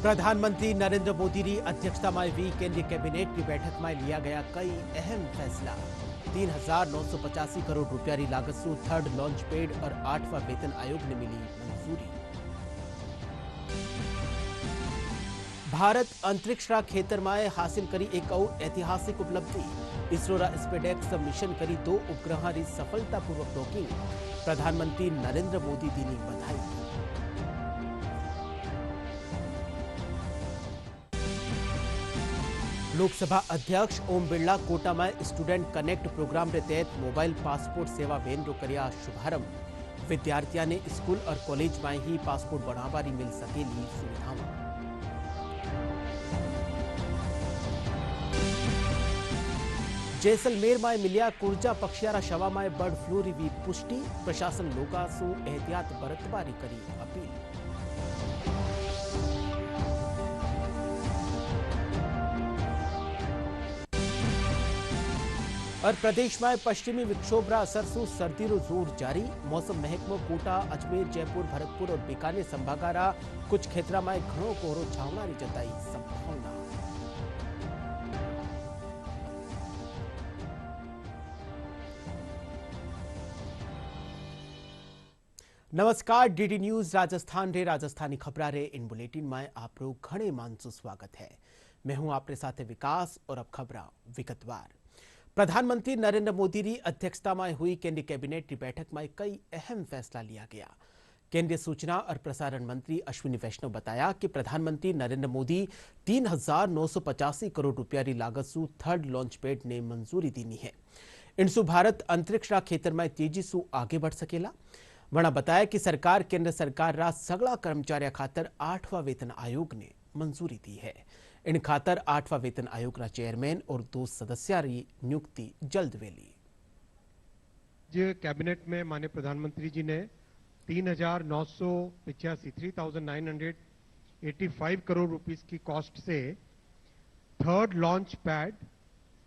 प्रधानमंत्री नरेंद्र मोदी की अध्यक्षता में हुई केंद्रीय कैबिनेट की बैठक में लिया गया कई अहम फैसला। 3,985 करोड़ रुपया की लागत से थर्ड लॉन्च पैड और 8वां वेतन आयोग ने मिली मंजूरी। भारत अंतरिक्ष रा खेतर में हासिल करी एक और ऐतिहासिक उपलब्धि। इसरो रा स्पेडेक्स मिशन करी 2 उपग्रह री सफलतापूर्वक डॉकिंग। प्रधानमंत्री नरेंद्र मोदी दी बधाई। लोकसभा अध्यक्ष ओम बिरला कोटा में स्टूडेंट कनेक्ट प्रोग्राम के तहत मोबाइल पासपोर्ट सेवा वेन रो कर्या शुभारंभ। विद्यार्थियों ने स्कूल और कॉलेज में ही पासपोर्ट बनावारी मिल सकेली सुविधाओं। जैसलमेर में मिलिया कुर्जा पक्षियारा शवा में बर्ड फ्लू री भी पुष्टि। प्रशासन लोका सु एहतियात बरतवारी करी अपील। और प्रदेश में पश्चिमी विक्षोभ रा असर से सर्दी रो जोर जारी। मौसम महकमो कोटा, अजमेर, जयपुर, भरतपुर और बीकानेर संभागारा कुछ क्षेत्र में घणो कोहरो छावनारी जताई संभावना। नमस्कार, डीडी न्यूज राजस्थान रे राजस्थानी खबरा रे इन बुलेटिन में आप लोग घणे मानसु स्वागत है। मैं हूं आपके साथ विकास और अब खबरा विगतवार। प्रधानमंत्री नरेंद्र मोदी की अध्यक्षता में हुई केंद्रीय कैबिनेट की बैठक में कई अहम फैसला लिया गया। केंद्रीय सूचना और प्रसारण मंत्री अश्विनी वैष्णव बताया कि प्रधानमंत्री नरेंद्र मोदी 3,985 करोड़ रुपया की लागत से थर्ड लॉन्च पैड ने मंजूरी दी है। इनसु भारत अंतरिक्ष रा क्षेत्र में तेजी से आगे बढ़ सकेला। वणा बताया कि सरकार केंद्र सरकार रा सगला कर्मचारी खातर 8वां वेतन आयोग ने मंजूरी दी है। इन खातर 8वां वेतन आयोग रा चेयरमैन और 2 सदस्या री नियुक्ति जल्द वेली। कैबिनेट में माननीय प्रधानमंत्री जी ने 3,985 करोड़ रुपीस की कॉस्ट से थर्ड लॉन्च पैड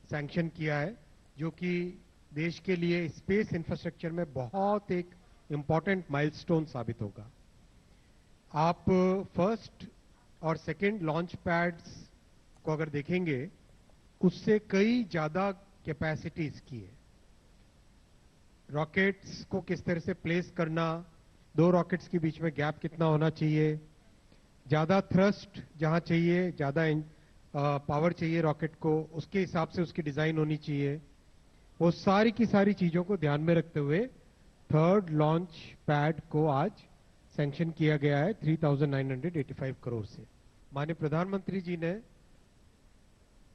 सैंक्शन किया है, जो कि देश के लिए स्पेस इंफ्रास्ट्रक्चर में बहुत एक इंपॉर्टेंट माइलस्टोन साबित होगा। आप फर्स्ट और सेकंड लॉन्च पैड्स को अगर देखेंगे, उससे कई ज्यादा कैपेसिटी इसकी है। रॉकेट्स को किस तरह से प्लेस करना, 2 रॉकेट्स के बीच में गैप कितना होना चाहिए, ज्यादा थ्रस्ट जहां चाहिए, ज्यादा पावर चाहिए रॉकेट को, उसके हिसाब से उसकी डिजाइन होनी चाहिए। वो सारी की सारी चीजों को ध्यान में रखते हुए थर्ड लॉन्च पैड को आज सैंक्शन किया गया है 3,985 करोड़ से। माननीय प्रधानमंत्री जी ने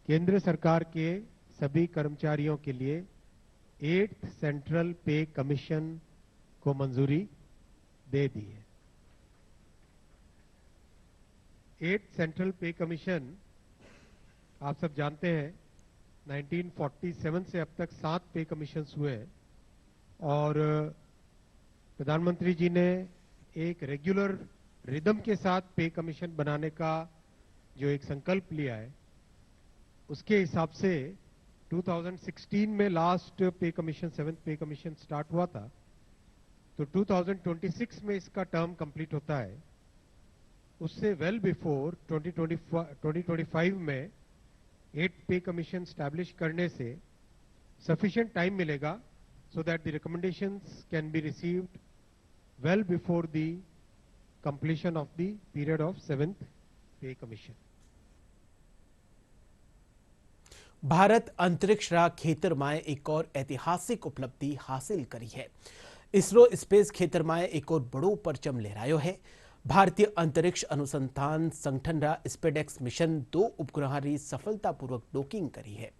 केंद्र सरकार के सभी कर्मचारियों के लिए 8th सेंट्रल पे कमीशन को मंजूरी दे दी है। 8th सेंट्रल पे कमीशन आप सब जानते हैं 1947 से अब तक 7 पे कमीशंस हुए हैं और प्रधानमंत्री जी ने एक रेगुलर रिदम के साथ पे कमीशन बनाने का जो एक संकल्प लिया है, उसके हिसाब से 2016 में लास्ट पे कमीशन 7th पे कमीशन स्टार्ट हुआ था, तो 2026 में इसका टर्म कंप्लीट होता है। उससे वेल बिफोर 2025 में 8th पे कमीशन स्टैब्लिश करने से सफिशिएंट टाइम मिलेगा so that the recommendations can be received well before the completion of the period of 7th pay commission. Bharat अंतरिक्ष रा क्षेत्र में एक और ऐतिहासिक उपलब्धि हासिल करी है। इसरो स्पेस क्षेत्र में एक और बड़ो परचम लहरायो है। भारतीय अंतरिक्ष अनुसंधान संगठन रा स्पेडेक्स मिशन 2 उपग्रह री सफलतापूर्वक डॉकिंग करी है।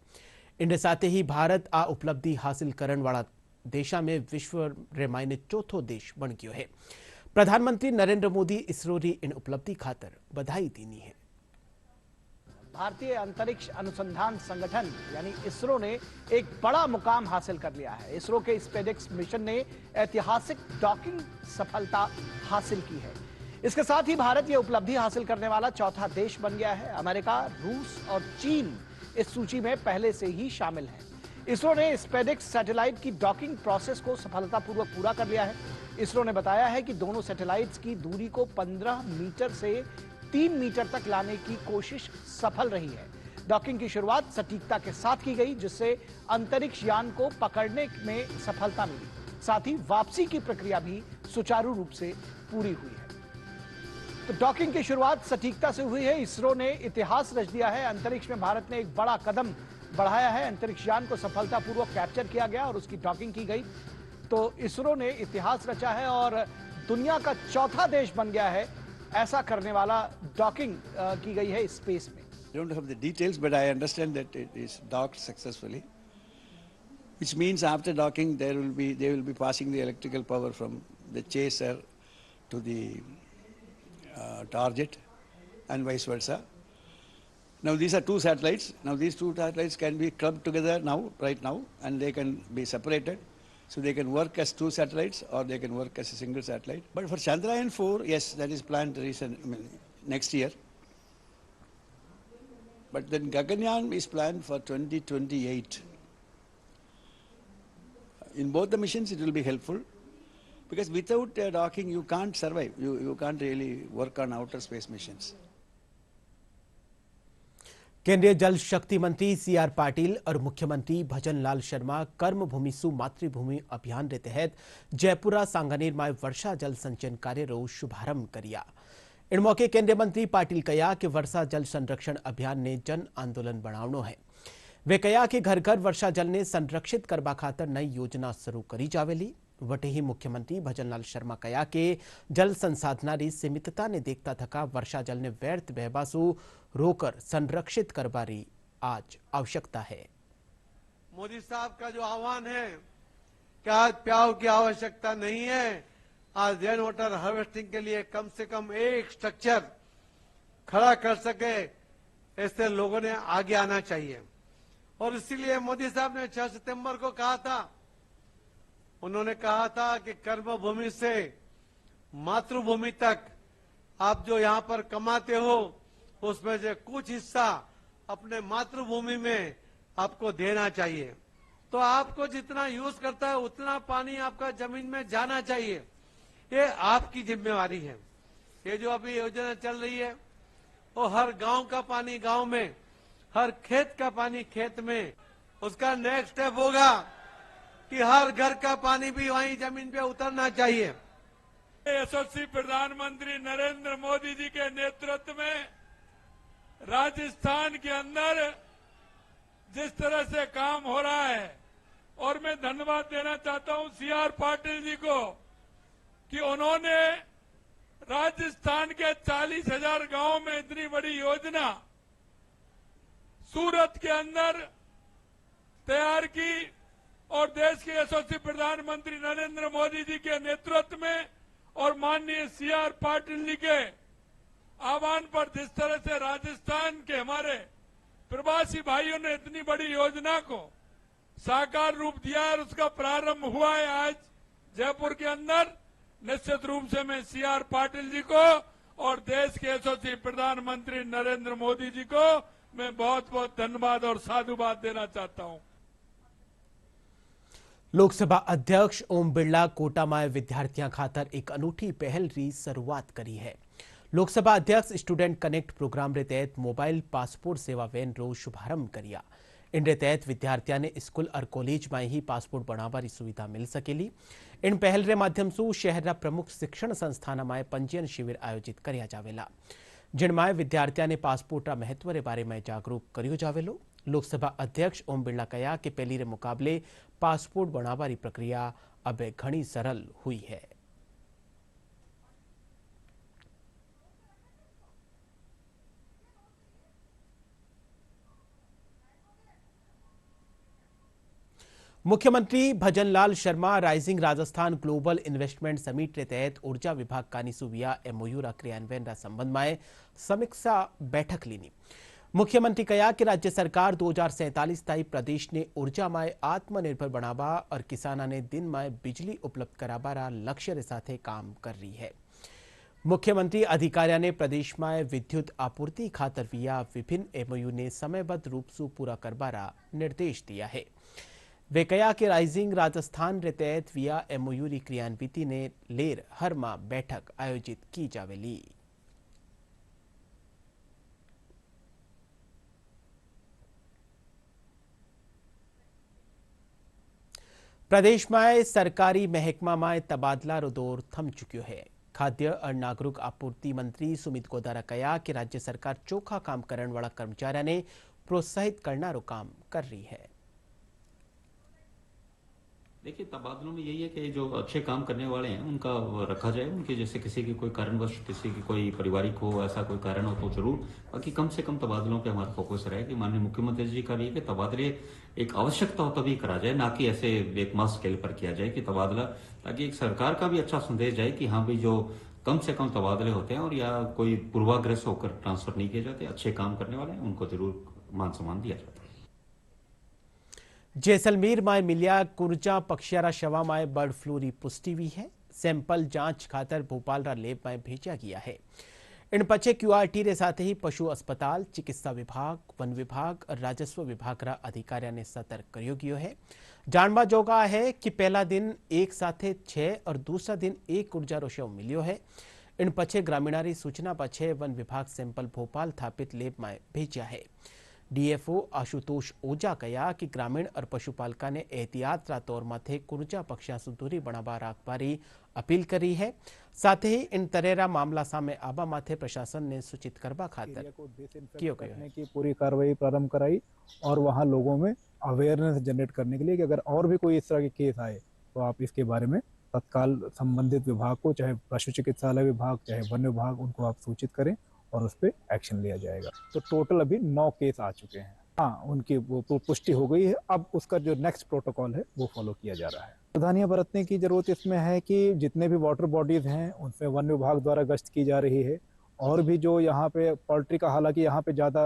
इनके साथ ही भारत आ उपलब्धि हासिल करने वाला देशा में विश्व रे मायने चौथो देश बन गयो है। प्रधानमंत्री नरेंद्र मोदी इसरो री इन उपलब्धि खातर बधाई देनी है। भारतीय अंतरिक्ष अनुसंधान संगठन यानी इसरो ने एक बड़ा मुकाम हासिल कर लिया है। इसरो के स्पेडेक्स मिशन ने ऐतिहासिक डॉकिंग सफलता हासिल की है। इसके साथ ही भारत यह उपलब्धि हासिल करने वाला चौथा देश बन गया है। अमेरिका, रूस और चीन इस सूची में पहले से ही शामिल है। इसरो ने स्पेडेक्स सैटेलाइट की डॉकिंग प्रोसेस को सफलतापूर्वक पूरा कर लिया है। इसरो ने बताया है कि दोनों सैटेलाइट्स की दूरी को 15 मीटर से 3 मीटर तक लाने की कोशिश सफल रही है। डॉकिंग की शुरुआत सटीकता के साथ की गई, जिससे अंतरिक्ष यान को पकड़ने में सफलता मिली। साथ ही वापसी की प्रक्रिया भी सुचारू रूप से पूरी हुई है। तो डॉकिंग की शुरुआत सटीकता से हुई है। इसरो ने इतिहास रच दिया है। अंतरिक्ष में भारत ने एक बड़ा कदम बढ़ाया है। अंतरिक्ष यान को सफलतापूर्वक कैप्चर किया गया और उसकी डॉकिंग की गई। तो इसरो ने इतिहास रचा है और दुनिया का चौथा देश बन गया है ऐसा करने वाला। डॉकिंग की गई है स्पेस में। I don't have the details, but I understand that it is docked successfully, which means after docking they will be passing the electrical power from the chaser to the target and vice versa. Now these are two satellites. Now these two satellites can be clubbed together right now, and they can be separated. So they can work as two satellites or they can work as a single satellite. But for Chandrayaan 4, yes, that is planned next year. But then Gaganyaan is planned for 2028. In both the missions it will be helpful, because without docking you can't survive. You can't really work on outer space missions. केंद्रीय जल शक्ति मंत्री CR Patil और मुख्यमंत्री भजन लाल शर्मा कर्मभूमि सु मातृभूमि अभियान के तहत जयपुरा सांगानेर में वर्षा जल संचयन कार्य रो शुभारंभ करिया। इन मौके केंद्रीय मंत्री पाटिल कया कि वर्षा जल संरक्षण अभियान ने जन आंदोलन बनावनो है। वे कया कि घर घर वर्षा जल ने संरक्षित करवा खातर नई योजना शुरू करी जावेली। वटे ही मुख्यमंत्री भजन लाल शर्मा कया के जल संसाधनारी सीमितता ने देखता थका वर्षा जल ने व्यर्थ बहबासु रोकर संरक्षित करवारी आज आवश्यकता है। मोदी साहब का जो आह्वान है कि आज प्याव की आवश्यकता नहीं है, आज रेन वाटर हार्वेस्टिंग के लिए कम से कम एक स्ट्रक्चर खड़ा कर सके, ऐसे लोगों ने आगे आना चाहिए। और इसीलिए मोदी साहब ने 6 सितंबर को कहा था, उन्होंने कहा था कि कर्मभूमि से मातृभूमि तक आप जो यहां पर कमाते हो उसमें से कुछ हिस्सा अपने मातृभूमि में आपको देना चाहिए। तो आपको जितना यूज करता है उतना पानी आपका जमीन में जाना चाहिए। ये आपकी जिम्मेवारी है। ये जो अभी योजना चल रही है वो हर गांव का पानी गांव में, हर खेत का पानी खेत में। उसका नेक्स्ट स्टेप होगा कि हर घर का पानी भी वहीं जमीन पे उतरना चाहिए। यशस्वी प्रधानमंत्री नरेंद्र मोदी जी के नेतृत्व में राजस्थान के अंदर जिस तरह से काम हो रहा है, और मैं धन्यवाद देना चाहता हूं CR पाटिल जी को कि उन्होंने राजस्थान के 40,000 गांव में इतनी बड़ी योजना सूरत के अंदर तैयार की और देश के यशस्वी प्रधानमंत्री नरेंद्र मोदी जी के नेतृत्व में और माननीय CR पाटिल जी के आह्वान पर जिस तरह से राजस्थान के हमारे प्रवासी भाइयों ने इतनी बड़ी योजना को साकार रूप दिया है और उसका प्रारंभ हुआ है आज जयपुर के अंदर। निश्चित रूप से मैं CR पाटिल जी को और देश के यशस्वी प्रधानमंत्री नरेंद्र मोदी जी को मैं बहुत बहुत धन्यवाद और साधुवाद देना चाहता हूं। लोकसभा अध्यक्ष ओम बिरला कोटा में विद्यार्थियों खातर एक अनूठी पहल की शुरुआत करी है। लोकसभा अध्यक्ष स्टूडेंट कनेक्ट प्रोग्राम के तहत मोबाइल पासपोर्ट सेवा वैन रो शुभारंभ करिया। इन तहत विद्यार्थियों ने स्कूल और कॉलेज में ही पासपोर्ट बनावारी सुविधा मिल सकेली। इन पहल के माध्यम से शहर प्रमुख शिक्षण संस्थान में पंजीयन शिविर आयोजित करया जावेला, जिनमें विद्यार्थियों ने पासपोर्ट महत्व के बारे में जागरूक करियो जावेलो। लोकसभा अध्यक्ष ओम बिरला कया कि पहली रे मुकाबले पासपोर्ट बनावारी प्रक्रिया अब घणी सरल हुई है। मुख्यमंत्री Bhajan Lal Sharma rising Rajasthan global investment summit के तहत ऊर्जा विभाग कानिसुविया MOU क्रियान्वयन का संबंध में समीक्षा बैठक लीनी। मुख्यमंत्री कहा कि राज्य सरकार 2047 ताई प्रदेश ने ऊर्जा में आत्मनिर्भर बनावा और किसाना ने दिन में बिजली उपलब्ध कराबारा लक्ष्य के साथ काम कर रही है। मुख्यमंत्री अधिकारियों ने प्रदेश में विद्युत आपूर्ति खातर विया विभिन्न MOU ने समयबद्ध रूप से पूरा करबारा निर्देश दिया है। वे कहा कि राइजिंग राजस्थान के तहत विया MOU क्रियान्विति ने लेर हर माह बैठक आयोजित की जावेली। प्रदेश में सरकारी महकमा में तबादला रो दौर थम चुक्यो है। खाद्य और नागरिक आपूर्ति मंत्री सुमित गोदारा कहा कि राज्य सरकार चोखा काम करने वाला कर्मचारियों ने प्रोत्साहित करना रो काम कर रही है। देखिए, तबादलों में यही है कि जो अच्छे काम करने वाले हैं उनका रखा जाए। उनके जैसे किसी की कोई कारणवश, किसी की कोई पारिवारिक हो, ऐसा कोई कारण हो तो जरूर, बाकी कम से कम तबादलों पे हमारा फोकस रहे कि माननीय मुख्यमंत्री जी का भी है कि तबादले एक आवश्यकता हो तभी करा जाए, ना कि ऐसे एक मास स्केल पर किया जाए कि तबादला, ताकि एक सरकार का भी अच्छा संदेश जाए कि हाँ भाई, जो कम से कम तबादले होते हैं और या कोई पूर्वाग्रह से होकर ट्रांसफर नहीं किए जाते, अच्छे काम करने वाले हैं उनको जरूर मान सम्मान दिया जाता है। जैसलमेर में मिलिया कुर्जा पक्षियारा शवा में बर्ड फ्लू की पुष्टि हुई है। सैंपल जांच खातर भोपाल रा लैब में भेजा गया है। इन पछे QRT रे साथ ही पशु अस्पताल, चिकित्सा विभाग, वन विभाग और राजस्व विभाग रा अधिकारियों ने सतर्क करियो गयो है। जानवा जोगा है कि पहला दिन एक साथे 6 और दूसरा दिन 1 कुर्जा रो शव मिलियो है। इन पछे ग्रामीणारी सूचना पछे वन विभाग सैंपल भोपाल स्थापित लैब में भेजा है। DFO आशुतोष ओझा कहा कि ग्रामीण और पशुपालका ने एहतियात रा तौर माथे कुर्जा पक्षिया से दूरी बनावा राखवारी अपील करी है। साथ ही इन तरेरा मामला सामे आबा माथे प्रशासन ने सूचित करवा खातर करने की पूरी कार्रवाई प्रारंभ कराई और वहां लोगों में अवेयरनेस जनरेट करने के लिए कि अगर और भी कोई इस तरह के केस आए तो आप इसके बारे में तत्काल संबंधित विभाग को, चाहे पशु चिकित्सालय विभाग, चाहे वन विभाग, उनको आप सूचित करें और उस पर एक्शन लिया जाएगा। तो टोटल अभी 9 केस आ चुके हैं। हाँ, उनकी वो पुष्टि हो गई है। अब उसका जो नेक्स्ट प्रोटोकॉल है वो फॉलो किया जा रहा है। सावधानियां बरतने की जरूरत इसमें है कि जितने भी वाटर बॉडीज हैं उनमें वन विभाग द्वारा गश्त की जा रही है। और भी जो यहाँ पे पोल्ट्री का, हालांकि यहाँ पे ज़्यादा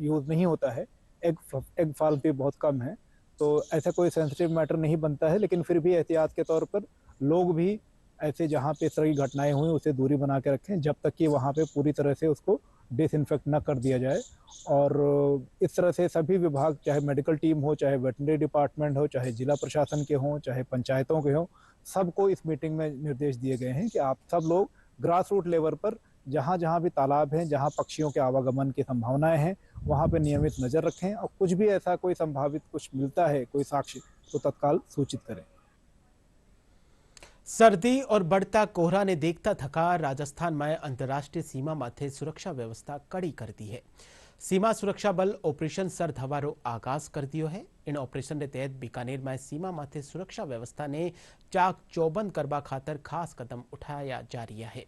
यूज़ नहीं होता है, एग फार्म भी बहुत कम है, तो ऐसा कोई सेंसिटिव मैटर नहीं बनता है, लेकिन फिर भी एहतियात के तौर पर लोग भी ऐसे जहाँ पे इस तरह की घटनाएं हुई उसे दूरी बना के रखें जब तक कि वहाँ पे पूरी तरह से उसको डिसइंफेक्ट न कर दिया जाए। और इस तरह से सभी विभाग, चाहे मेडिकल टीम हो, चाहे वेटनरी डिपार्टमेंट हो, चाहे जिला प्रशासन के हों, चाहे पंचायतों के हों, सबको इस मीटिंग में निर्देश दिए गए हैं कि आप सब लोग ग्रास रूट लेवल पर जहाँ जहाँ भी तालाब हैं, जहाँ पक्षियों के आवागमन की संभावनाएं हैं, वहाँ पे नियमित नजर रखें और कुछ भी ऐसा कोई संभावित कुछ मिलता है, कोई साक्ष्य, तो तत्काल सूचित करें। सर्दी और बढ़ता कोहरा ने देखता थका राजस्थान में अंतर्राष्ट्रीय सीमा माथे सुरक्षा व्यवस्था कड़ी कर दी है। सीमा सुरक्षा बल ऑपरेशन सर्द हवारो आगाज कर दियो है। इन ऑपरेशन के तहत बीकानेर में सीमा माथे सुरक्षा व्यवस्था ने चाक चौबंद करवा खातर खास कदम उठाया जा रहा है।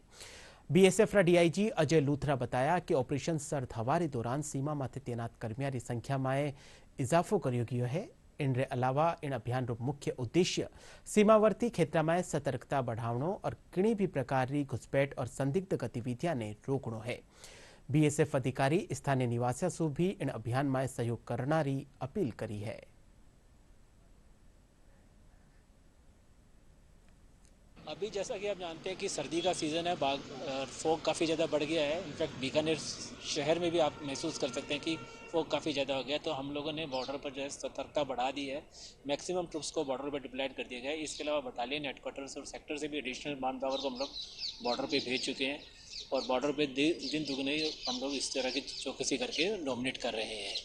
BSF रा DIG अजय लूथरा बताया कि ऑपरेशन सर्द हवारे दौरान सीमा माथे तैनात कर्मियों की संख्या में इजाफो करियो गयो है। इनरे अलावा इन अभियान रो मुख्य उद्देश्य सीमावर्ती क्षेत्र में सतर्कता बढ़ावनो और किसी भी प्रकार की घुसपैठ और संदिग्ध गतिविधियां ने रोकनो है। BSF अधिकारी स्थानीय निवासियों से भी इन अभियान में सहयोग करना री अपील करी है। अभी जैसा कि आप जानते हैं कि सर्दी का सीज़न है, फॉग काफ़ी ज़्यादा बढ़ गया है। इनफैक्ट बीकानेर शहर में भी आप महसूस कर सकते हैं कि फॉग काफ़ी ज़्यादा हो गया। तो हम लोगों ने बॉर्डर पर जो है सतर्कता बढ़ा दी है। मैक्सिमम ट्रुप्स को बॉर्डर पर डिप्लॉयड कर दिया गया है। इसके अलावा बटालियन हेडक्वार्टर्स और सेक्टर से भी एडिशनल मैन पावर को हम लोग बॉर्डर पर भेज चुके हैं और बॉर्डर पर दिन दुगने हम लोग इस तरह की चौकसी करके डोमिनेट कर रहे हैं।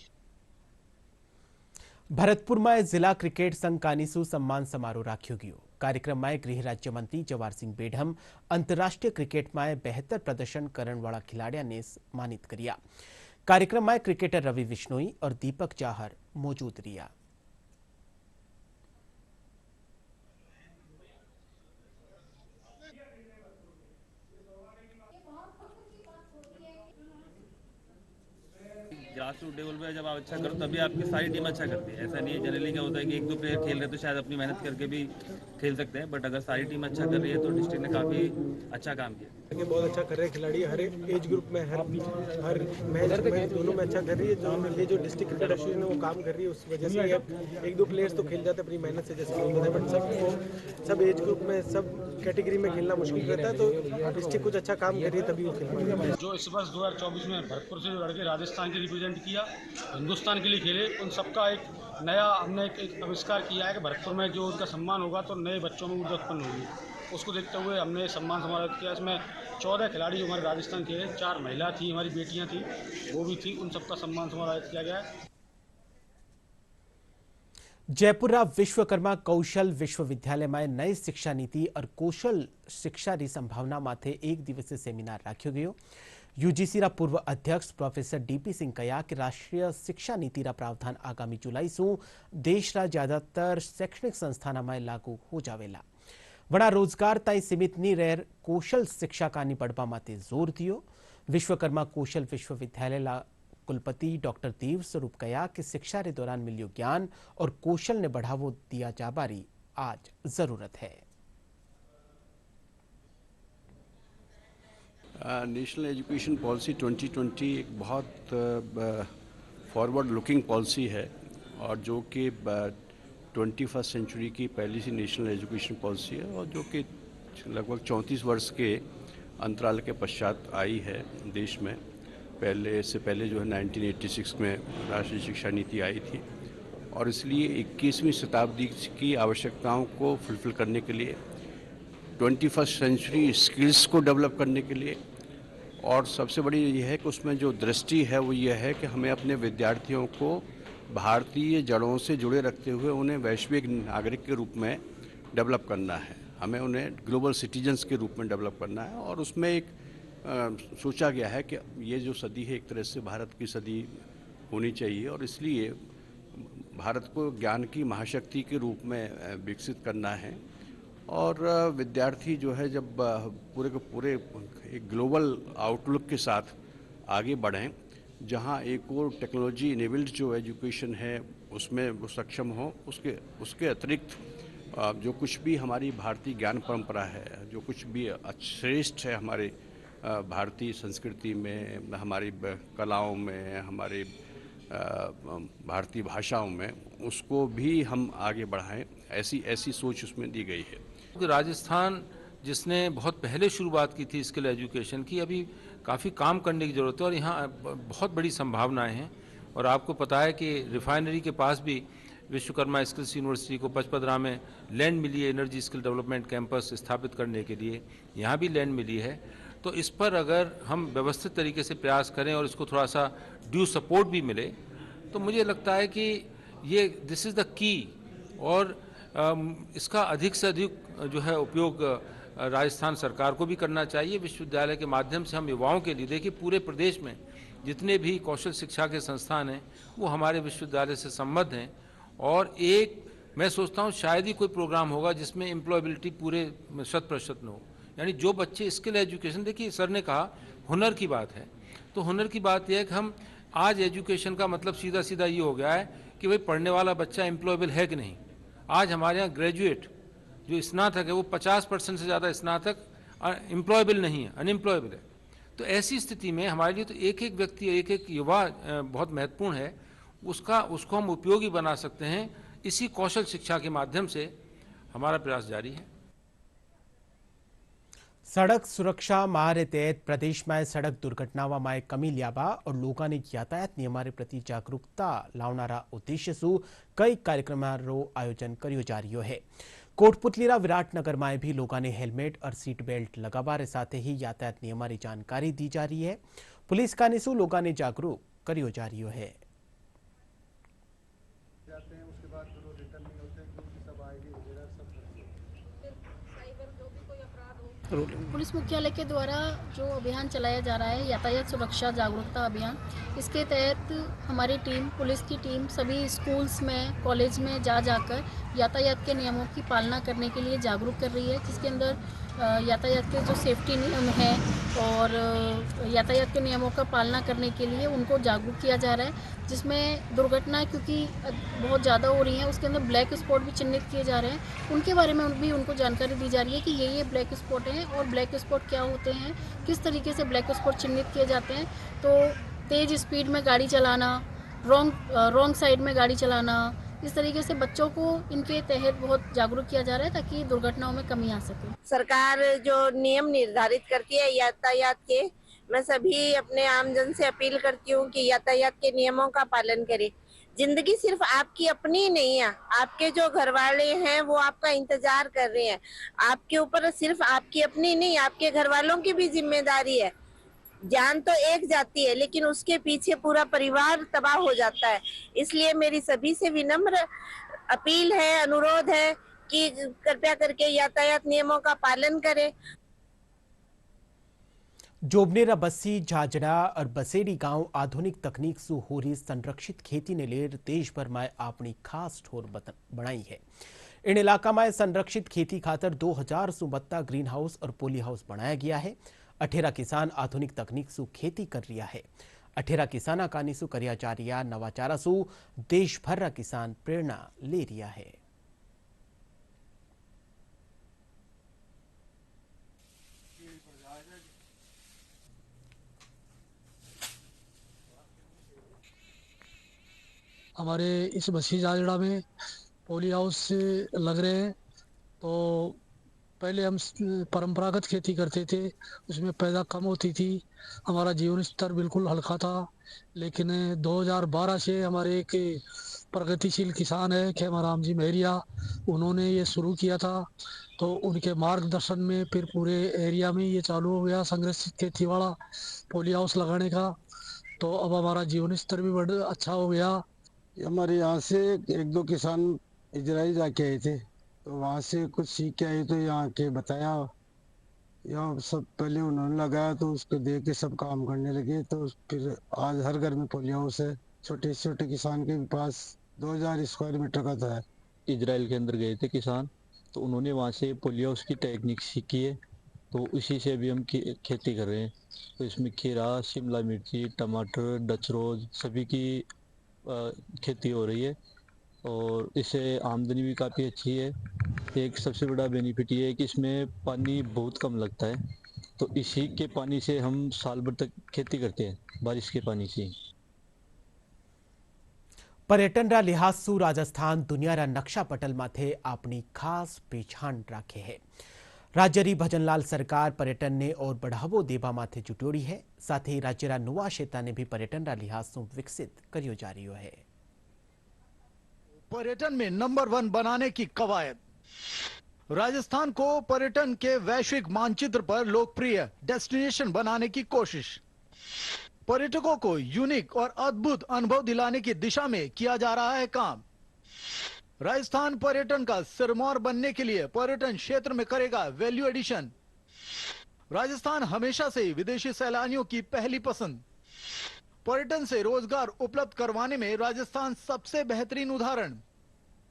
भरतपुर में जिला क्रिकेट संघ कानीसू सम्मान समारोह राख्यो गयो। कार्यक्रम में गृह राज्य मंत्री जवाहर सिंह बेढम अंतर्राष्ट्रीय क्रिकेट में बेहतर प्रदर्शन करने वाला खिलाड़ियों ने सम्मानित किया। कार्यक्रम में क्रिकेटर रवि बिश्नोई और दीपक चाहर मौजूद रहा। ग्रास रूट लेवल पे जब आप अच्छा करो तभी आपकी सारी टीम अच्छा करती है। ऐसा नहीं है, जनरली क्या होता है कि 1-2 प्लेयर खेल रहे तो शायद अपनी मेहनत करके भी खेल सकते हैं, बट अगर सारी टीम अच्छा कर रही है तो डिस्ट्रिक्ट ने काफ़ी अच्छा काम किया। बहुत अच्छा कर रहे हैं खिलाड़ी, हर एज ग्रुप में हर मैच में दोनों में अच्छा कर रही है। जो ये जो डिस्ट्रिक्ट क्रिकेट एसोसिएशन है वो काम कर रही है, उस वजह से 1-2 प्लेयर्स तो खेल जाते हैं अपनी मेहनत से, जैसे कि बट सब एज ग्रुप में, सब कैटेगरी में खेलना मुश्किल रहता है। तो डिस्ट्रिक्ट कुछ अच्छा काम कर रही है तभी वो खेल रही है। जो इस वर्ष 2024 में भरतपुर से लड़के राजस्थान के रिप्रेजेंट किया, हिंदुस्तान के लिए खेले, उन सबका एक नया हमने एक आविष्कार किया है कि भरतपुर में जो उनका सम्मान होगा तो नए बच्चों में ऊर्जा उत्पन्न होगी। उसको देखते हुए हमने सम्मान समारोह किया। इसमें 14 खिलाड़ी जो हमारे राजस्थान के, 4 महिला थी, हमारी बेटियां थी, वो भी थी, उन सबका सम्मान समारोह किया गया है। जयपुरा विश्वकर्मा कौशल विश्वविद्यालय में नई शिक्षा नीति और कौशल शिक्षा की संभावना माथे एक दिवसीय सेमिनार राख्यो गयो। यूजीसी पूर्व अध्यक्ष प्रोफेसर डीपी सिंह कहा कि राष्ट्रीय शिक्षा नीति प्रावधान आगामी जुलाई सु देश ज्यादातर शैक्षणिक संस्थान में लागू हो जावेला। वड़ा रोजगार ताई सीमित नहीं रह कौशल शिक्षा का बढ़वा माटे जोर दियो। विश्वकर्मा कौशल विश्वविद्यालय कुलपति डॉक्टर देव स्वरूप कहा कि शिक्षा के दौरान मिलियो ज्ञान और कौशल ने बढ़ावो दिया जाबारी आज जरूरत है। नेशनल एजुकेशन पॉलिसी 2020 एक बहुत फॉरवर्ड लुकिंग पॉलिसी है और जो कि 21st सेंचुरी की पहली सी नेशनल एजुकेशन पॉलिसी है और जो कि लगभग 34 वर्ष के अंतराल के पश्चात आई है देश में। इससे पहले जो है 1986 में राष्ट्रीय शिक्षा नीति आई थी और इसलिए 21वीं शताब्दी की आवश्यकताओं को फुलफिल करने के लिए 21st सेंचुरी स्किल्स को डेवलप करने के लिए और सबसे बड़ी यह है कि उसमें जो दृष्टि है वो ये है कि हमें अपने विद्यार्थियों को भारतीय जड़ों से जुड़े रखते हुए उन्हें वैश्विक नागरिक के रूप में डेवलप करना है। हमें उन्हें ग्लोबल सिटीजन्स के रूप में डेवलप करना है और उसमें एक सोचा गया है कि ये जो सदी है एक तरह से भारत की सदी होनी चाहिए और इसलिए भारत को ज्ञान की महाशक्ति के रूप में विकसित करना है। और विद्यार्थी जो है जब पूरे के पूरे एक ग्लोबल आउटलुक के साथ आगे बढ़ें, जहां एक और टेक्नोलॉजी इनेबल्ड जो एजुकेशन है उसमें वो सक्षम हो, उसके अतिरिक्त जो कुछ भी हमारी भारतीय ज्ञान परंपरा है, जो कुछ भी श्रेष्ठ है हमारे भारतीय संस्कृति में, हमारी कलाओं में, हमारी भारतीय भाषाओं में, उसको भी हम आगे बढ़ाएं, ऐसी सोच उसमें दी गई है। राजस्थान जिसने बहुत पहले शुरुआत की थी स्किल एजुकेशन की, अभी काफ़ी काम करने की ज़रूरत है और यहाँ बहुत बड़ी संभावनाएं हैं। और आपको पता है कि रिफाइनरी के पास भी विश्वकर्मा स्किल्स यूनिवर्सिटी को पचपदरा में लैंड मिली है एनर्जी स्किल डेवलपमेंट कैंपस स्थापित करने के लिए, यहाँ भी लैंड मिली है। तो इस पर अगर हम व्यवस्थित तरीके से प्रयास करें और इसको थोड़ा सा ड्यू सपोर्ट भी मिले तो मुझे लगता है कि ये दिस इज़ द की और इसका अधिक से अधिक जो है उपयोग राजस्थान सरकार को भी करना चाहिए। विश्वविद्यालय के माध्यम से हम युवाओं के लिए, देखिए पूरे प्रदेश में जितने भी कौशल शिक्षा के संस्थान हैं वो हमारे विश्वविद्यालय से संबद्ध हैं और एक मैं सोचता हूँ शायद ही कोई प्रोग्राम होगा जिसमें एम्प्लॉयबिलिटी पूरे 100% न हो। यानी जो बच्चे स्किल एजुकेशन, देखिए सर ने कहा हुनर की बात है, तो हुनर की बात यह है कि हम आज एजुकेशन का मतलब सीधा सीधा ये हो गया है कि भाई पढ़ने वाला बच्चा एम्प्लॉयबल है कि नहीं। आज हमारे यहाँ ग्रेजुएट जो स्नातक है वो 50% से ज़्यादा स्नातक एम्प्लॉयबल नहीं है, अनएम्प्लॉयबल है। तो ऐसी स्थिति में हमारे लिए तो एक एक व्यक्ति, एक एक युवा बहुत महत्वपूर्ण है, उसको हम उपयोगी बना सकते हैं। इसी कौशल शिक्षा के माध्यम से हमारा प्रयास जारी है। सड़क सुरक्षा माह के तहत प्रदेश में सड़क दुर्घटनाओं में कमी लियावा और लोगों ने यातायात नियमों प्रति जागरूकता लावनारा उद्देश्य से कई कार्यक्रमों आयोजन करियो जा रही है। कोटपुतलीरा विराटनगर में भी लोगों ने हेलमेट और सीट बेल्ट लगावा साथ ही यातायात नियमों की जानकारी दी जा रही है। पुलिस का निशु लोगों ने जागरूक करियो जा रही है। पुलिस मुख्यालय के द्वारा जो अभियान चलाया जा रहा है यातायात सुरक्षा जागरूकता अभियान, इसके तहत हमारी टीम, पुलिस की टीम सभी स्कूल्स में, कॉलेज में जाकर यातायात के नियमों की पालना करने के लिए जागरूक कर रही है, जिसके अंदर यातायात के जो सेफ्टी नियम हैं और यातायात के नियमों का पालना करने के लिए उनको जागरूक किया जा रहा है। जिसमें दुर्घटनाएं क्योंकि बहुत ज़्यादा हो रही हैं, उसके अंदर ब्लैक स्पॉट भी चिन्हित किए जा रहे हैं, उनके बारे में भी उनको जानकारी दी जा रही है कि ये ब्लैक स्पॉट हैं और ब्लैक स्पॉट क्या होते हैं, किस तरीके से ब्लैक स्पॉट चिन्हित किए जाते हैं। तो तेज़ स्पीड में गाड़ी चलाना, रॉन्ग साइड में गाड़ी चलाना, इस तरीके से बच्चों को इनके तहत बहुत जागरूक किया जा रहा है ताकि दुर्घटनाओं में कमी आ सके। सरकार जो नियम निर्धारित करती है यातायात के, मैं सभी अपने आमजन से अपील करती हूँ कि यातायात के नियमों का पालन करें। जिंदगी सिर्फ आपकी अपनी नहीं है, आपके जो घर वाले हैं वो आपका इंतजार कर रहे हैं। आपके ऊपर सिर्फ आपकी अपनी नहीं, आपके घर वालों की भी जिम्मेदारी है। जान तो एक जाती है लेकिन उसके पीछे पूरा परिवार तबाह हो जाता है। इसलिए मेरी सभी से विनम्र अपील है, अनुरोध है कि कृपया करके यातायात नियमों का पालन करें। जोबनेरा बस्सी झाजड़ा और बसेड़ी गांव आधुनिक तकनीक से हो रही संरक्षित खेती ने लेर देश भर में अपनी खास ठोर बनाई है। इन इलाका में संरक्षित खेती खातर 2000 सु बत्ता ग्रीन हाउस और पोली हाउस बनाया गया है। 18 किसान आधुनिक तकनीक से खेती कर रिया है। 18 किसाना कानी सु करिया जा रिया नवाचारा सु देश भर रा किसान प्रेरणा ले रिया है। हमारे इस बस्सी झाजड़ा में पोली हाउस लग रहे हैं। तो पहले हम परंपरागत खेती करते थे, उसमें पैदा कम होती थी, हमारा जीवन स्तर बिल्कुल हल्का था। लेकिन 2012 से हमारे एक प्रगतिशील किसान है खेमाराम जी मेहरिया, उन्होंने ये शुरू किया था। तो उनके मार्गदर्शन में फिर पूरे एरिया में ये चालू हो गया संरक्षित खेती वाला पोली हाउस लगाने का। तो अब हमारा जीवन स्तर भी बड़ा अच्छा हो गया। हमारे यहाँ से एक दो किसान इजराइल जाके आए थे, तो वहाँ से कुछ सीख के आए, तो यहाँ के बताया, यहाँ सब पहले उन्होंने लगाया तो उसको देख के सब काम करने लगे। तो फिर आज हर घर में पोली हाउस है। छोटे छोटे किसान के पास 2000 स्क्वायर मीटर का था। इजराइल के अंदर गए थे किसान, तो उन्होंने वहाँ से पोली हाउस की टेक्निक सीखी है, तो इसी से अभी हम खेती कर रहे हैं। तो इसमें खीरा, शिमला मिर्ची, टमाटर, डच रोज सभी की खेती हो रही है और इससे आमदनी भी काफ़ी अच्छी है। एक सबसे बड़ा बेनिफिट ये है कि इसमें पानी बहुत कम लगता है, तो इसी के पानी से हम साल भर तक खेती करते हैं, बारिश के पानी से। पर्यटन रा लिहाज सु राजस्थान दुनिया रा नक्शा पटल माथे अपनी खास पहचान राखे है। राज्यरी भजनलाल सरकार पर्यटन ने और बढ़ावो देवा माथे जुटोड़ी है। साथ ही राज्य रा नुआ क्षेत्र ने भी पर्यटन रा लिहाज सु विकसित करियो जा रही है। पर्यटन में नंबर 1 बनाने की कवायद। राजस्थान को पर्यटन के वैश्विक मानचित्र पर लोकप्रिय डेस्टिनेशन बनाने की कोशिश। पर्यटकों को यूनिक और अद्भुत अनुभव दिलाने की दिशा में किया जा रहा है काम। राजस्थान पर्यटन का सिरमौर बनने के लिए पर्यटन क्षेत्र में करेगा वैल्यू एडिशन। राजस्थान हमेशा से विदेशी सैलानियों की पहली पसंद। पर्यटन से रोजगार उपलब्ध करवाने में राजस्थान सबसे बेहतरीन उदाहरण।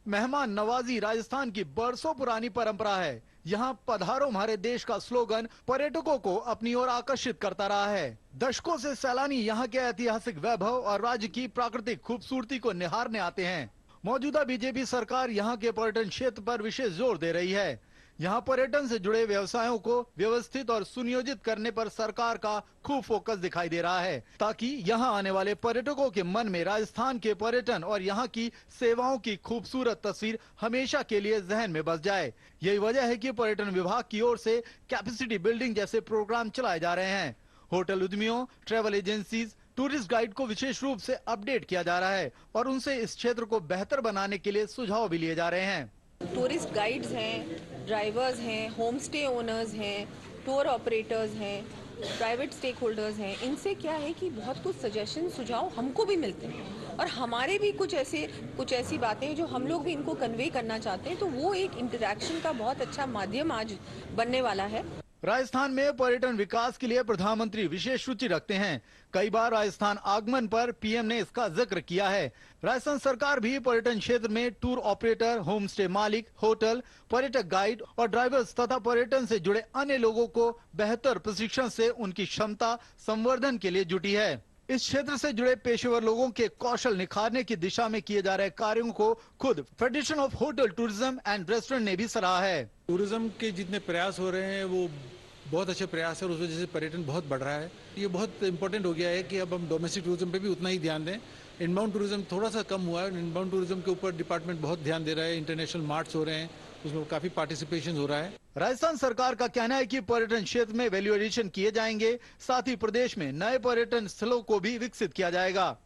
मेहमान नवाजी राजस्थान की बरसों पुरानी परंपरा है। यहाँ पधारो हमारे देश का स्लोगन पर्यटकों को अपनी ओर आकर्षित करता रहा है। दशकों से सैलानी यहाँ के ऐतिहासिक वैभव और राज्य की प्राकृतिक खूबसूरती को निहारने आते हैं। मौजूदा बीजेपी सरकार यहाँ के पर्यटन क्षेत्र पर विशेष जोर दे रही है। यहाँ पर्यटन से जुड़े व्यवसायों को व्यवस्थित और सुनियोजित करने पर सरकार का खूब फोकस दिखाई दे रहा है, ताकि यहाँ आने वाले पर्यटकों के मन में राजस्थान के पर्यटन और यहाँ की सेवाओं की खूबसूरत तस्वीर हमेशा के लिए जहन में बस जाए। यही वजह है कि पर्यटन विभाग की ओर से कैपेसिटी बिल्डिंग जैसे प्रोग्राम चलाए जा रहे हैं। होटल उद्यमियों, ट्रेवल एजेंसीज, टूरिस्ट गाइड को विशेष रूप से अपडेट किया जा रहा है और उनसे इस क्षेत्र को बेहतर बनाने के लिए सुझाव भी लिए जा रहे हैं। टूरिस्ट गाइड्स हैं, ड्राइवर्स हैं, होम स्टे ओनर्स हैं, टूर ऑपरेटर्स हैं, प्राइवेट स्टेक होल्डर्स हैं, इनसे क्या है कि बहुत कुछ सजेशन सुझाव हमको भी मिलते हैं और हमारे भी कुछ ऐसी बातें हैं जो हम लोग भी इनको कन्वे करना चाहते हैं। तो वो एक इंटरेक्शन का बहुत अच्छा माध्यम आज बनने वाला है। राजस्थान में पर्यटन विकास के लिए प्रधानमंत्री विशेष रुचि रखते हैं। कई बार राजस्थान आगमन पर पीएम ने इसका जिक्र किया है। राजस्थान सरकार भी पर्यटन क्षेत्र में टूर ऑपरेटर, होम स्टे मालिक, होटल, पर्यटक गाइड और ड्राइवर्स तथा पर्यटन से जुड़े अन्य लोगों को बेहतर प्रशिक्षण से उनकी क्षमता संवर्धन के लिए जुटी है। इस क्षेत्र से जुड़े पेशेवर लोगों के कौशल निखारने की दिशा में किए जा रहे कार्यों को खुद federation of hotel tourism and restaurant ने भी सराहा है। टूरिज्म के जितने प्रयास हो रहे हैं वो बहुत अच्छे प्रयास है और उस वजह से पर्यटन बहुत बढ़ रहा है। ये बहुत इंपॉर्टेंट हो गया है कि अब हम डोमेस्टिक टूरिज्म पे भी उतना ही ध्यान दें। इनबाउंड टूरिज्म थोड़ा सा कम हुआ है। इनबाउंड टूरिज्म के ऊपर डिपार्टमेंट बहुत ध्यान दे रहा है। इंटरनेशनल मार्ट्स हो रहे हैं, उसमें काफी पार्टिसिपेशन हो रहा है। राजस्थान सरकार का कहना है कि पर्यटन क्षेत्र में वैल्यू एडिशन किए जाएंगे, साथ ही प्रदेश में नए पर्यटन स्थलों को भी विकसित किया जाएगा।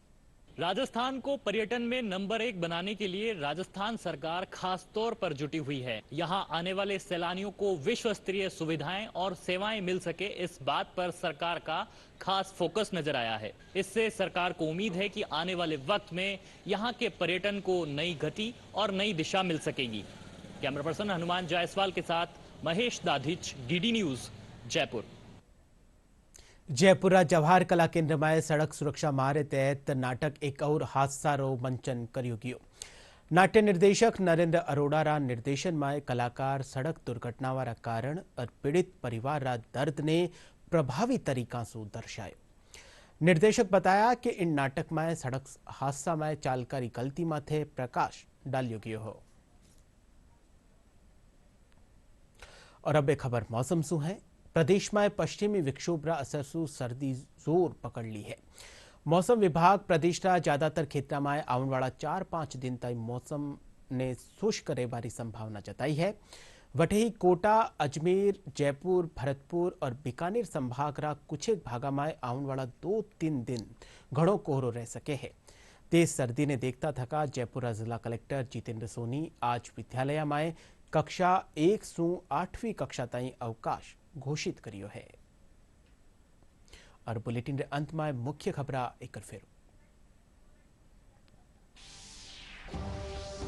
राजस्थान को पर्यटन में नंबर 1 बनाने के लिए राजस्थान सरकार खास तौर पर जुटी हुई है। यहां आने वाले सैलानियों को विश्व स्तरीय सुविधाएं और सेवाएं मिल सके, इस बात पर सरकार का खास फोकस नजर आया है। इससे सरकार को उम्मीद है कि आने वाले वक्त में यहां के पर्यटन को नई गति और नई दिशा मिल सकेगी। कैमरा पर्सन हनुमान जायसवाल के साथ महेश दाधिच, डीडी न्यूज, जयपुर। जयपुरा जवाहर कला केन्द्र में सड़क सुरक्षा माह तहत नाटक एक और हादसारो मंचन कर्यो गयो। नाट्य निर्देशक नरेंद्र अरोड़ा रा निर्देशन में कलाकार सड़क दुर्घटना वाला कारण और पीड़ित परिवार रा दर्द ने प्रभावी तरीका से दर्शायो। निर्देशक बताया कि इन नाटक में सड़क हादसा में चालकारी गलती माथे प्रकाश डालियो गयो हो। और अब एक खबर मौसम सु है। प्रदेश में पश्चिमी विक्षोभ असर से सर्दी जोर पकड़ ली है। मौसम विभाग प्रदेश का ज्यादातर क्षेत्र में आने वाला 4-5 दिन तक मौसम ने शुष्क रहने संभावना जताई है। वटे ही कोटा, अजमेर, जयपुर, भरतपुर और बीकानेर संभाग रा कुछ एक भागा में आने वाला 2-3 दिन घणो कोहरो रह सके है। तेज सर्दी ने देखता थका जयपुर जिला कलेक्टर जितेंद्र सोनी आज विद्यालय में कक्षा 1 से 8वीं कक्षा तक अवकाश घोषित करियो है। और बुलेटिन रे अंत में मुख्य खबरा एक फिर।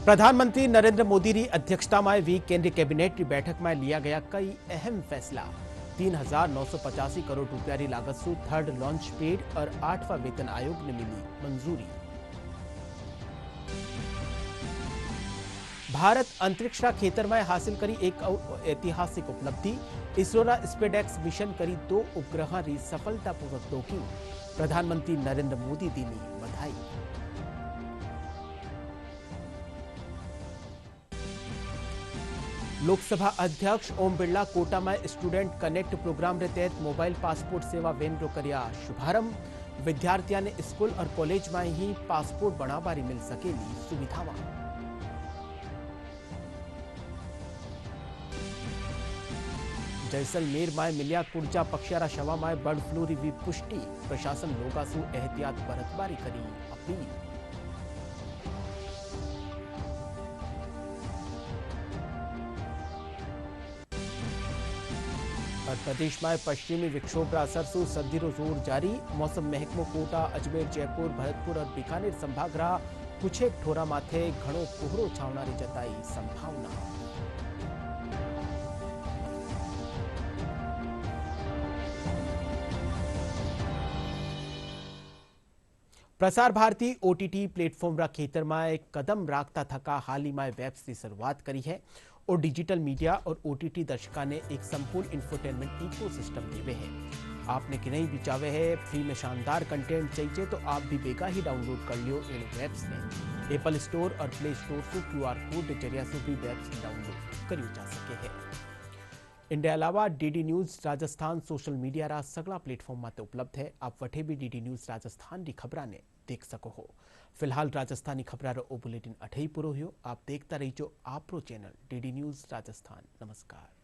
प्रधानमंत्री नरेंद्र मोदी की अध्यक्षता में हुई केंद्रीय कैबिनेट की बैठक में लिया गया कई अहम फैसला। 3,985 करोड़ रुपया की लागत से 3rd लॉन्च पैड और 8वां वेतन आयोग ने मिली मंजूरी। भारत अंतरिक्ष क्षेत्र में हासिल करी एक ऐतिहासिक उपलब्धि। इसरो रा स्पेसएक्स मिशन करी 2 उपग्रह री सफलतापूर्वक डॉकिंग। प्रधानमंत्री नरेंद्र मोदी दी बधाई। लोकसभा अध्यक्ष ओम बिरला कोटा में स्टूडेंट कनेक्ट प्रोग्राम रे तहत मोबाइल पासपोर्ट सेवा वेन रो करिया शुभारंभ। विद्यार्थियों ने स्कूल और कॉलेज में ही पासपोर्ट बनावारी मिल सकेली सुविधावां। जैसलमेर में मिलिया कुर्जा पक्षियारा शवा में बर्ड फ्लू री हुई पुष्टि। प्रशासन लोगा सु एहतियात बरतबारी करी अपील। और प्रदेश में पश्चिमी विक्षोभ असर से सर्दी रो जोर जारी। मौसम महकमो कोटा, अजमेर, जयपुर, भरतपुर और बीकानेर संभाग रा कुछ एक ठोरा माथे घणो कोहरो छावनारी जताई संभावना। प्रसार भारती ओटीटी प्लेटफॉर्म रा क्षेत्र में कदम राखता थका हाल ही में वेब्स की शुरुआत करी है और डिजिटल मीडिया और ओटीटी दर्शका ने एक संपूर्ण इंफोटेनमेंट इकोसिस्टम दिए है। आपने कि नहीं बिचावे है फ्री में शानदार कंटेंट चाहिए तो आप भी बेगा ही डाउनलोड कर लियो इन वेब्स ने। एप्पल स्टोर और प्ले स्टोर से QR कोड के जरिया से भी वेब्स डाउनलोड करी जा सके है। इंडिया अलावा DD news Rajasthan social media रा सगला प्लेटफॉर्म माते उपलब्ध है। आप वठे भी डीडी न्यूज राजस्थान की खबरा ने देख सको हो। फिलहाल राजस्थानी खबरा रो बुलेटिन अठे ही पूरो हो। आप देखता रहिजो आपरो चैनल डीडी न्यूज राजस्थान। नमस्कार।